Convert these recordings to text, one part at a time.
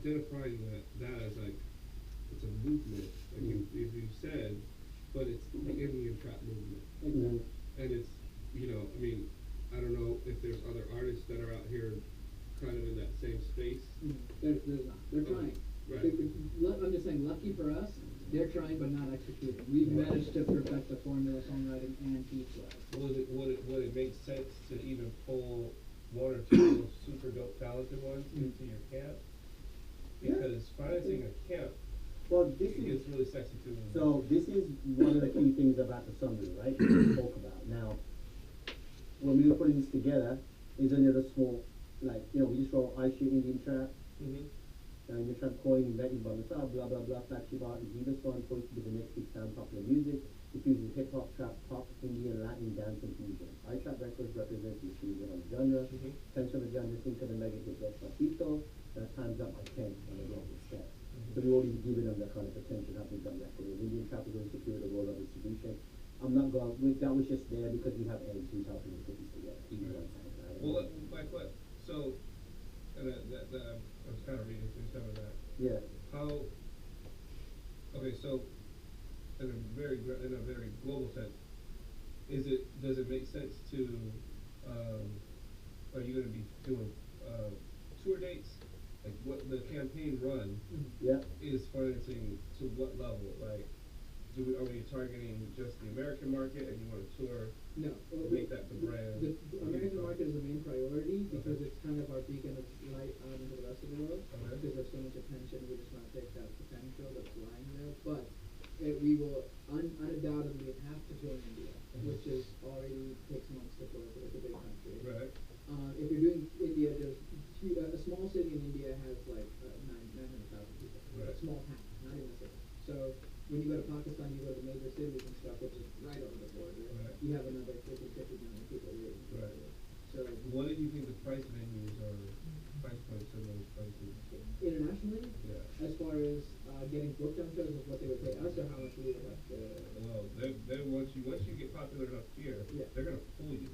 identifying that as like it's a movement, like you said, but it's the Indian trap movement, and it's I mean, I don't know if there's other artists that are out here kind of in that same space. There's not. They're trying. Right. I'm just saying, lucky for us, they're trying but not executing. We've managed to perfect the formula, songwriting, and piece-wise. Would it make sense to even pull one or two super dope talented ones into your camp? Because financing a camp, well, this gets really sexy too. So this is one of the key things about the summary, right? We spoke about. Now, when we were putting this together, is another small, like, we just wrote I shoot Indian trap. Indian trap coin invented by myself, blah blah blah, flagship art, Viva song, poised to be the next big sound, popular music. It fuses hip hop, trap, pop, Indian, Latin, dance, and fusion. I Trap Records represents the fusion of the genre. Center of the genre, think of the mega hit Despacito. That times up by 10 on the global scale. So we already given them the kind of potential how big that record is. Indian trap is going to secure the world of distribution. I'm not going, that was just there because we have Ed who's helping us put this together. Well, like what? So, and I was kind of reading through some of that. Yeah. Okay, so in a very global sense, does it make sense to, are you going to be doing tour dates? Like what the campaign run is financing to what level? Like, are we targeting just the American market and you want to tour? No. Make that the brand. The American market is the main priority because it's kind of our beacon of light out into the rest of the world. Because there's so much attention, we just want to take that potential that's lying there. But we will undoubtedly have to join India, which is already takes months to close. It's a big country. Right. If you're doing India, there's a small city in India has like 900,000 people. Right. A small town, not even a city. So when you go to Pakistan, you go to major cities and stuff, which is right over the border. Right. You have another 50 million people waiting. Right. So what do you think the price venues are? Price points of those places? Internationally, as far as getting booked on shows, is what they would pay us, or how much we would have to. Well, they once you get popular enough here, they're gonna pull you.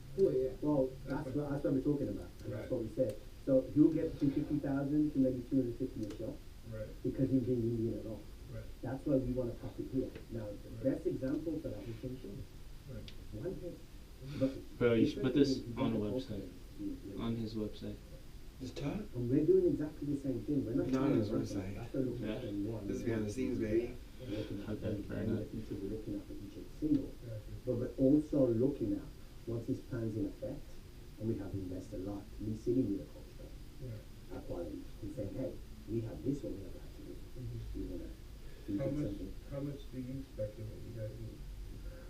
Well, that's what we're talking about. And that's what we said. So you'll get 250,000 to maybe 250 a show. Right. Because you're being Indian at all. Right. That's why we want to pop it here. Now, the best example for that is Kinshasa. Right. One hit. Bro, you should put this on the website. On his website. Just talk? And we're doing exactly the same thing. We're not on his website. This is behind the scenes, baby. Okay, fair enough. We're looking at each single. But we're also looking at, once this plan's in effect, and we have invested a lot, me sitting with a culture, our quality, and saying, hey, we have this one we have to do. How much do you speculate you guys need?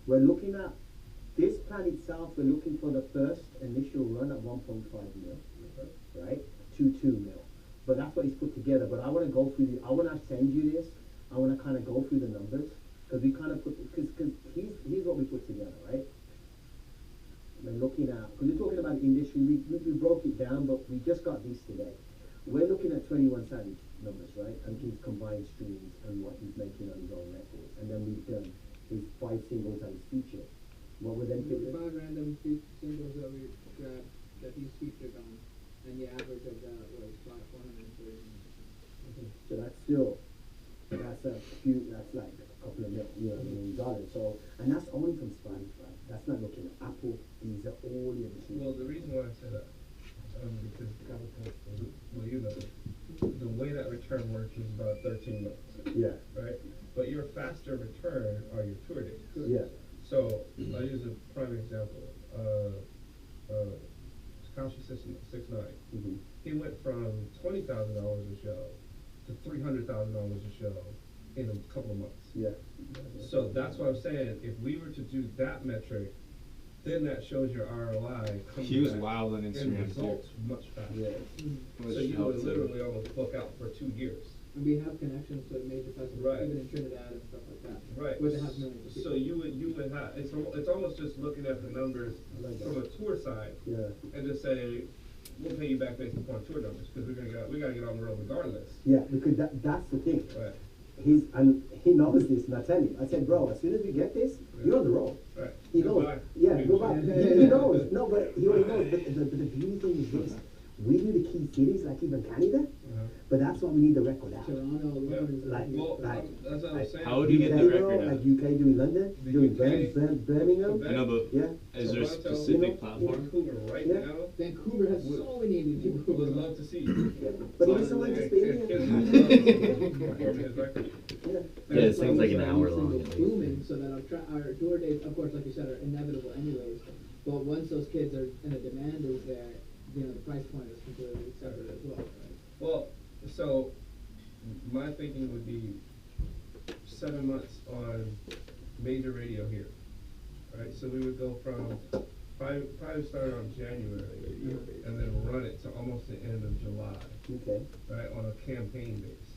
We're looking at this plan itself. We're looking for the first initial run at 1.5 mil, right? To 2 mil. But that's what he's put together. But I want to go through I want to send you this. I want to kind of go through the numbers because we kind of put because here's what we put together, right? We're looking at, because we're talking about industry, we broke it down, but we just got this today. We're looking at 21 Savage numbers, right? And his combined streams and what he's making on his own records. And then we've done his 5 singles and his feature. What were then 5 random singles that we grabbed that he's featured on, and the average of that was 430. So that's still, that's like a couple of million dollars. So, and that's only from Spotify. That's not looking at Apple. These are all in. Well, the reason why I say that, because, well, the way that return works is about 13 months. Yeah. Right? But your faster return are your tour dates. Yeah. So, I use a prime example. Takashi 6ix9ine. He went from $20,000 a show to $300,000 a show in a couple of months. Yeah. So that's what I'm saying. If we were to do that metric, then that shows your ROI. He was wild on Instagram. Results much faster. Yeah. So you would literally almost book out for 2 years. And we have connections to major festivals, even in Trinidad and stuff like that. Right. Where they have millions of people. So you would have it's almost just looking at the numbers from a tour side. Yeah. And just say, we'll pay you back based upon tour numbers because we gotta get on the road regardless. Yeah, because that's the thing. Right. And he knows this, and I tell him, I said, bro, as soon as we get this, you're on the road. Right. He knows. Yeah, go back. He knows. No, but he already knows. But the beauty thing is this: we do the key cities, like even Canada, But that's what we need the record out. Toronto alone is Like, Well, like, that's what I'm saying. How would you get the UK, record like out? UK doing London, The doing UK, Birmingham, I know, but yeah. is there a Toronto, specific platform? Vancouver right Yeah. now Vancouver has so many Indian people who would are love to see you. But even someone just being Performing his record. Yeah, it seems like an Single hour long. booming, so that our tour dates, of course, like you said, are inevitable anyways. But once those kids are and the demand is there, you know, the price point is completely separate as well, right? Well, so my thinking would be 7 months on major radio here. Right, so we would go from probably start on January and then run it to almost the end of July. Okay. Right, on a campaign base.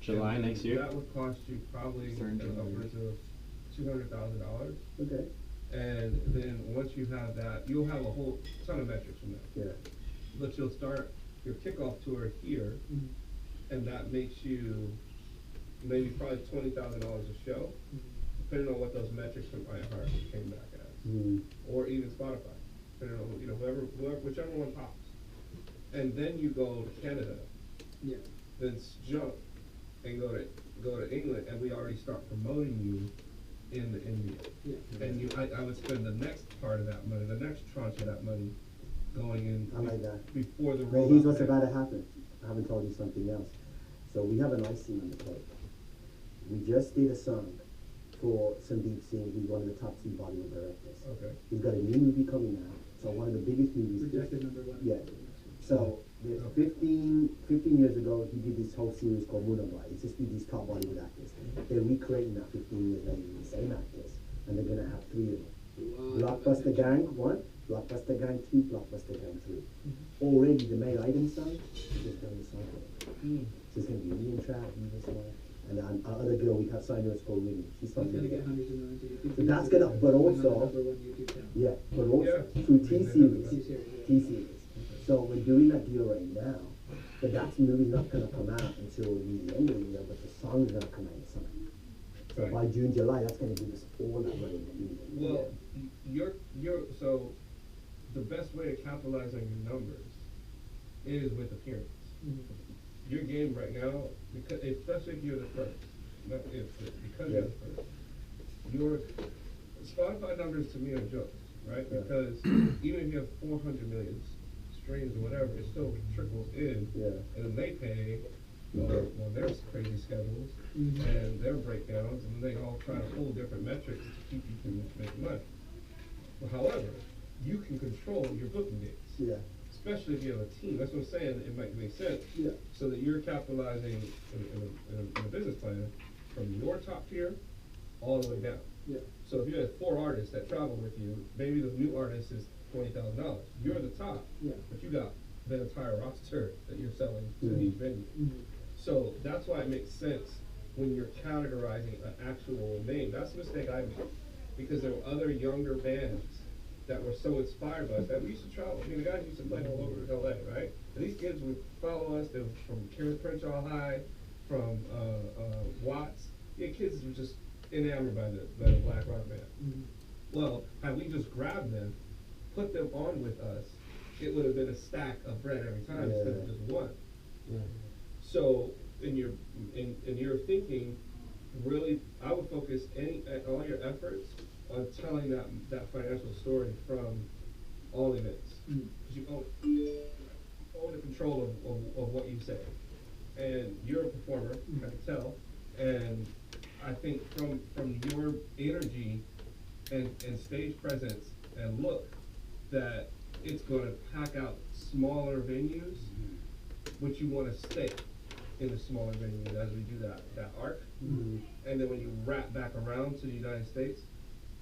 July And next year? That would cost you probably upwards of $200,000. Okay. And then once you have that, you'll have a whole ton of metrics from that. Yeah. But you'll start your kickoff tour here, and that makes you maybe probably $20,000 a show, depending on what those metrics from iHeart came back as, or even Spotify, depending on whoever whichever one pops. And then you go to Canada, then jump and go to England, and we already start promoting you in the India. And I would spend the next part of that money, the next tranche of that money, going in I like that. before the But rollout. here's what's about to happen. I haven't told you something else. So we have an icing on the cake. We just did a song for Sandeep Singh, who's one of the top 2 Bollywood directors. Okay. He's got a new movie coming out. So one of the biggest movies. Projected #1. Yeah. So there's 15 years ago, he did this whole series called Munambai. It's just with these top Bollywood actors. They're recreating that 15 years later with the same actors, and they're gonna have 3 of them. Blockbuster Gang 1, Blockbuster Gang 2, Blockbuster Gang 3. Already the main item song is just done the song. So it's gonna be me and Trav, me this one, and our other girl we have signed her is called Winnie. She's from It's gonna get India. hundreds of millions of YouTube So that's views. gonna, but also, #1 YouTube channel. yeah, but also Yeah. through T-Series. T-Series, yeah. T-Series. So we're doing that deal right now, but that movie's not gonna come out until the end of the year, but the song's gonna come out in summer. So Right. by June, July, that's gonna give us all that money that we need. Well, so the best way to capitalize on your numbers is with appearance. Your game right now, because especially if you're the first, not if, but because you're the first, your Spotify numbers to me are jokes, right? Yeah. Because even if you have 400 million streams or whatever, it still trickles in, and then they pay on their crazy schedules and their breakdowns, and they all try to pull different metrics to keep you from making money. Well, however, you can control your booking dates. Yeah. Especially if you have a team. That's what I'm saying. It might make sense. Yeah. So that you're capitalizing in a business plan from your top tier all the way down. Yeah. So if you have 4 artists that travel with you, maybe the new artist is $20,000. You're the top, but you got the entire roster that you're selling to each venue. So that's why it makes sense when you're categorizing an actual name. That's the mistake I made, because there were other younger bands that were so inspired by us that we used to travel. I mean, the guys used to play all over LA, right? And these kids would follow us. They were from Crenshaw High, from Watts. Yeah, kids were just enamored by the black rock band. Well, had we just grabbed them, put them on with us, it would have been a stack of bread every time instead of just one. So in your thinking, really, I would focus all your efforts on telling that financial story from all events. Because you own the control of what you say. And you're a performer, I can tell. And I think from your energy and stage presence and look, that it's going to pack out smaller venues, but you want to stay in the smaller venues as we do that arc. And then when you wrap back around to the United States,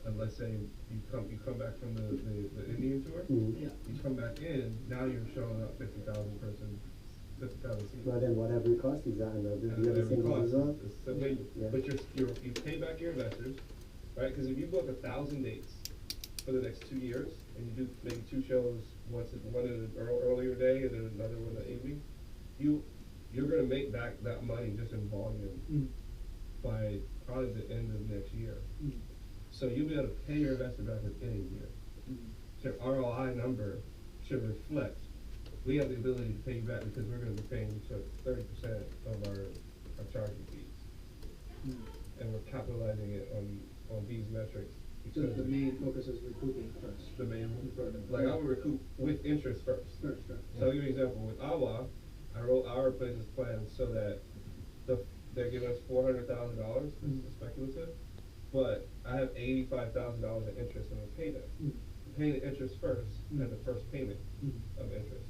and let's say you come back from the Indian tour, you come back in, now you're showing up 50,000 seats. Well, then whatever it costs is that, and the other thing as well. But you pay back your investors, right? Because if you book 1,000 dates for the next 2 years, and you do maybe 2 shows, one in an earlier day and then another one in the evening, you're going to make back that money just in volume by probably the end of next year. So you'll be able to pay your investor back within a year. So your ROI number should reflect we have the ability to pay you back because we're gonna be paying you 30% of our charging fees. And we're capitalizing it on these metrics. So the main focus is recouping first. The main, like I would recoup with interest first. First. So I'll give you an example. With Awa, I wrote our business plan so that they're giving us $400,000. This is speculative, but I have $85,000 in interest and I pay them. I'm paying the interest first and the first payment of interest.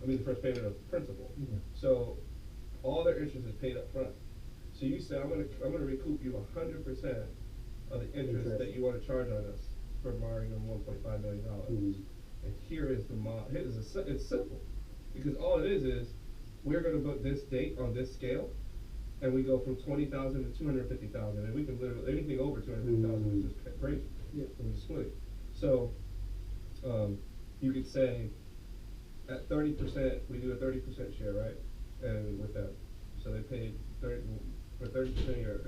I mean the first payment of principal. So all their interest is paid up front. So you say I'm gonna recoup you 100% of the interest that you want to charge on us for borrowing them $1.5 million. And here is the model. It's simple, because all it is we're going to book this date on this scale, and we go from 20,000 to 250,000, and we can literally anything over 250,000 is just crazy. Yeah. And we split it. So you could say at 30% we do a 30% share, right? And with that, so they paid 30%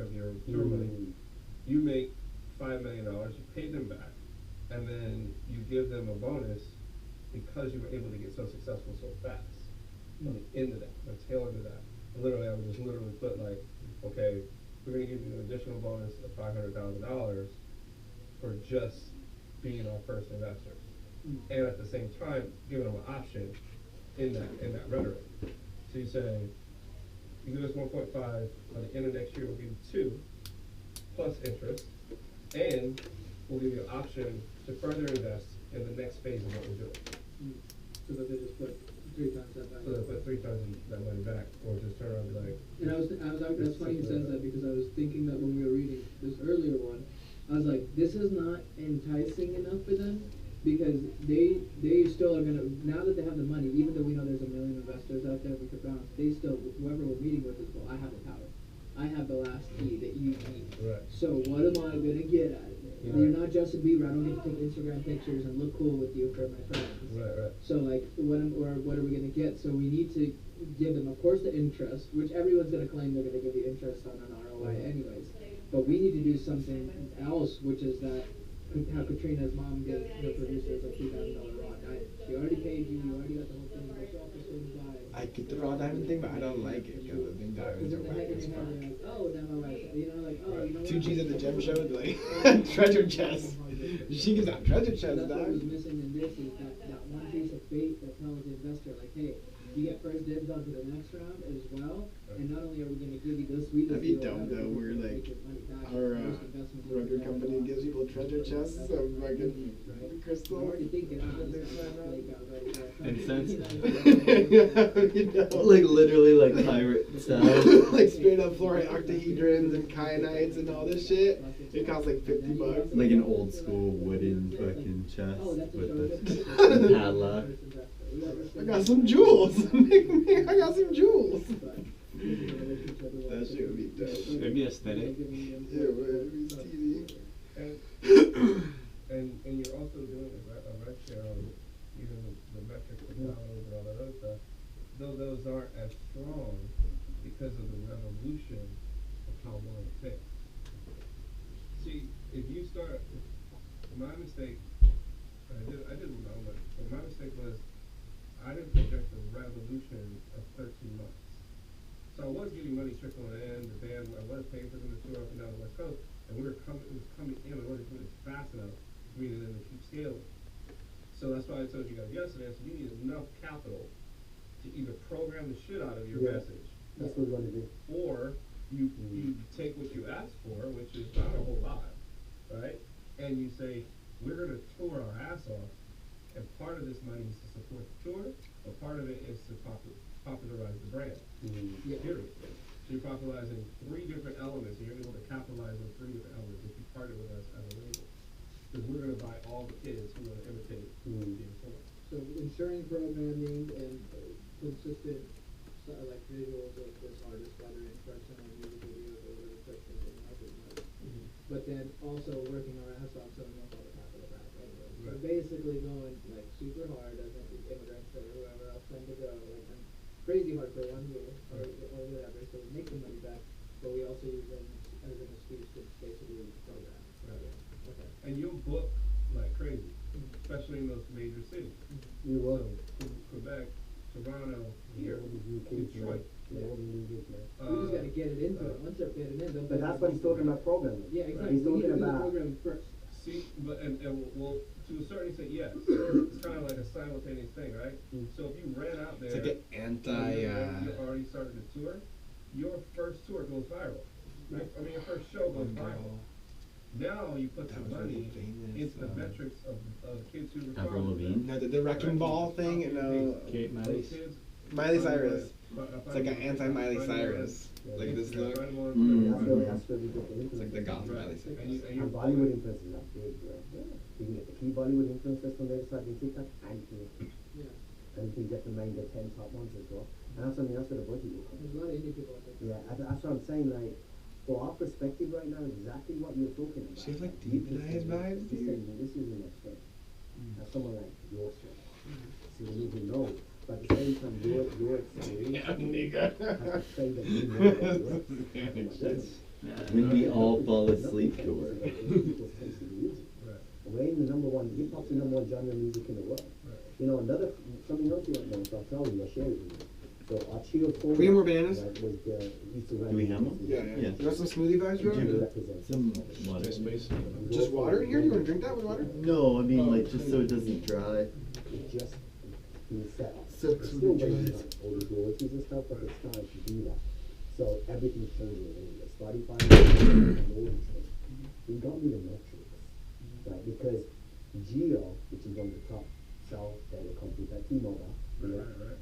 of your tour money. You make $5 million, you pay them back, and then you give them a bonus because you were able to get so successful so fast. On the end of that, the tail end of that. And literally, I would just literally put like, okay, we're gonna give you an additional bonus of $500,000 for just being our first investors, and at the same time giving them an option in that rhetoric. So you say, you give us 1.5, by the end of next year we'll give you 2 plus interest, and we'll give you an option to further invest in the next phase of what we're doing. So that they just put 3 times that back. So they put 3 times that money back, or just turn around and be like. And that's funny you said that, because I was thinking that when we were reading this earlier one, I was like, this is not enticing enough for them, because they still are gonna, now that they have the money, even though we know there's a million investors out there we could bounce, they still, whoever we're meeting with is, well, I have the power. I have the last key that you need. Right. So what am I gonna get out of it? Right. You're not Justin Bieber. I don't get to take Instagram pictures and look cool with you for my friends. Right. So like, what are we gonna get? So we need to give them, of course, the interest, which everyone's gonna claim they're gonna give you interest on an ROI anyways. But we need to do something else, which is that how Katrina's mom gave the producers a $2,000 raw diamond. She already paid you. You already got the whole thing. But she also swings by. I get the raw diamond thing, but I don't like it because I think diamonds are whack as fuck. Oh, now my wife, you know, like, oh, you know what? 2 G's at the gem show, like treasure chest. She gives out treasure chest, That's what dog. was missing in this is that one piece of bait that tells the investor, like, hey, you get first dibs onto the next round as well, and not only are we going to give you this, That'd be dumb though. We're like, our record company gives people treasure chests of fucking crystals. I'm already thinking, Incense. Like literally like pirate style. Like straight up fluorite octahedrons and kyanites and all this shit. It costs like $50. Like an old school wooden fucking chest with the padlock. I got some jewels. I got some jewels. That shit would be dope. It'd be aesthetic. Yeah, it would be teasy. And you're also doing a rev share on even the metrics of downloads and all that other stuff. Though those aren't as strong because of the revolution of how long it takes. See, if you start, my mistake, I did with my own money, but my mistake was I didn't project a revolution of 13 months. So I was getting money trickling in, the band, I was paying for them to tour up and down the West Coast, and it was coming in, but it wasn't coming fast enough for me to then keep scaling. So that's why I told you guys yesterday, I said you need enough capital to either program the shit out of your message. That's what we want to do. Or you take what you asked for, which is not a whole lot, right? And you say, we're going to tour our ass off, and part of this money is to support the tour, but part of it is to popularize the brand. Period. So you're popularizing 3 different elements, and you're able to capitalize on 3 different elements if you partner with us as a label. Because we're going to buy all the kids who want to imitate the influence. So ensuring programming and consistent like visuals of this artist, whether in person or music videos or whatever person they might be. But then also working our ass off so we don't all the capital back anyway. So basically going like super hard as an immigrant or whoever else trying to go, like crazy hard for 1 year or whatever, so we make the money back, but we also use them as an excuse to basically program. Right. Okay. And you'll book like crazy, especially in those major cities. You will. So, Quebec, Detroit. Yeah. All the music, man. We just gotta get it into it. Once they're getting in, they'll But that's what he's talking about programming. Yeah, exactly. He's We need talking to do the about. programming first. See, but and well, to a certain extent, yes. It's kind of like a simultaneous thing, right? So if you ran out there, It's like an you already started the tour. Your first tour goes viral. I mean, your first show goes viral. Now you put some money into the metrics of kids who were Avril Lavigne. No, the wrecking ball thing, Kate Miley. Miley Cyrus. It's like an anti-Miley Cyrus. Like this look. That's really good. It's like the goth Miley Cyrus. And Bollywood influences are big, bro. You can get the key Bollywood influences from the other side in TikTok and here. Yeah. And you can get the 10 top ones as well. And that's, I mean, that's where the budget will come. There's a lot of indie people out there. Yeah, that's what I'm saying, like, for our perspective right now, exactly what you're talking about. She has like You demonized can vibes, say, dude. this isn't my strength. Now someone like your strength. So you need to know. But at the same time, your experience Yeah, has nigga. to say that you know that you're When we all fall asleep to her. We're in the #1, hip hop's the #1 genre of music in the world. You know, something else you don't know, so I'll tell you, I'll share it with you. So our Chill Forward, We have more bananas? right, was the, used to run. Do we have them? Yeah. Yeah. You got some smoothie vibes, bro? Jimmy represents. Some water. Just water in here? Do you want to drink that with water? No, I mean like just so it doesn't dry. It just being set up. So It's still waiting on all the royalties and stuff, but it's time to do that. So everything's changing in India. Spotify and all these things. We don't need a metrics, right? Because Jio, which is one of the top cell data companies, like T-Mobile,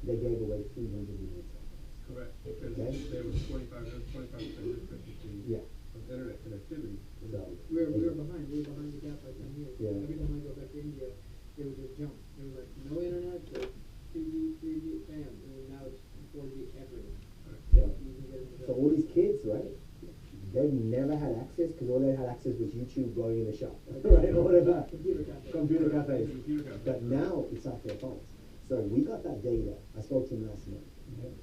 they gave away 300 million cell phones. Correct. Because Okay. there was 25% efficiency Yeah. of internet connectivity. So We were behind. We were behind the gap by 10 years. Yeah. Every time I go back to India, it would just jump. It was like no internet, so 2G, 3G, bam. And now it's 4G everywhere. Yeah. You can get it. So all these kids, right? They've never had access because all they had access was YouTube blowing in the shop, right? Or whatever. Computer cafe. Computer cafes. Computer cafe. But now it's off their phones. So we got that data. I spoke to him last night. Okay?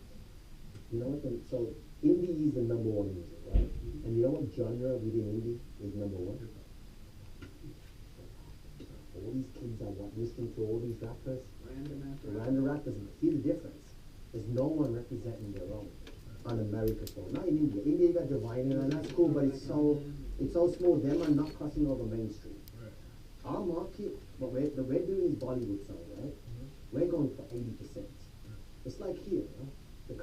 You know what? So indie is the #1 music, right? And you know what genre within indie is #1? All these kids are listening to all these rappers. Random rappers. See the difference. There's no one representing their own on America's phone. Not in India. India you got Divine and that's cool, but it's so small. Them are not crossing over mainstream. Our market, what we're doing is Bollywood song, right? We're going for 80%. It's like here, right?